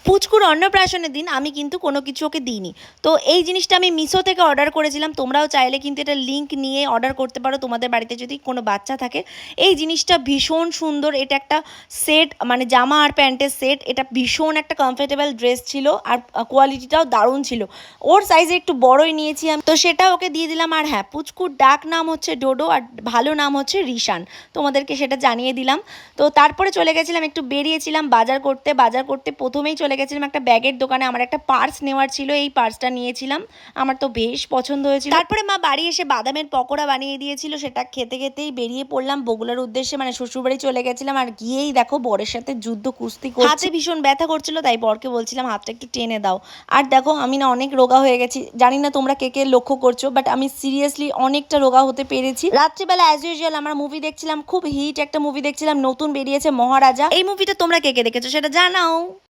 পুচকুর অন্নপ্রাশনের দিন আমি কিন্তু কোনো কিছু ওকে দিইনি। তো এই জিনিসটা আমি মিশো থেকে অর্ডার করেছিলাম। তোমরাও চাইলে কিন্তু এটা লিঙ্ক নিয়ে অর্ডার করতে পারো তোমাদের বাড়িতে যদি কোনো বাচ্চা থাকে। এই জিনিসটা ভীষণ সুন্দর। এটা একটা সেট, মানে জামা আর প্যান্টের সেট। এটা ভীষণ একটা কমফোর্টেবল ড্রেস ছিল আর কোয়ালিটিটাও দারুণ ছিল। ওর সাইজে একটু বড়ই নিয়েছি আমি, তো সেটা ওকে দিয়ে দিলাম। আর হ্যাঁ, পুচকুর ডাক নাম হচ্ছে ডোডো আর ভালো নাম হচ্ছে রিশান। তোমাদেরকে সেটা জানিয়ে দিলাম। তো তারপরে চলে গেছিলাম, একটু বেরিয়েছিলাম বাজার করতে প্রথমেই চলে গেছিলাম একটা ব্যাগের দোকানে। আমার একটা পার্স নেওয়ার ছিল, এই পার্সটা নিয়েছিলাম। আমার তো বেশ পছন্দ হয়েছিল। তারপরে মা বাড়ি এসে বাদামের পকোড়া বানিয়ে দিয়েছিল, সেটা খেতে খেতেই বেরিয়ে পড়লাম বগুড়ার উদ্দেশ্যে, মানে শ্বশুরবাড়ি চলে গেছিলাম। আর গিয়েই দেখো বরের সাথে যুদ্ধ কুস্তি করছি। হাতে ভীষণ ব্যথা করছিল, তাই বরকে বলছিলাম হাতটা একটু টেনে দাও। আর দেখো আমি না অনেক রোগা হয়ে গেছি, জানি না তোমরা কে কে লক্ষ্য করছো, বাট আমি সিরিয়াসলি অনেকটা রোগা হতে পেরেছি। রাত্রিবেলা অ্যাজ ইউজুয়াল আমরা মুভি দেখছিলাম, খুব হিট একটা মুভি দেখছিলাম, নতুন বেরিয়েছে মহারাজা। এই মুভিটা তোমরা কে কে দেখেছো সেটা জানাও।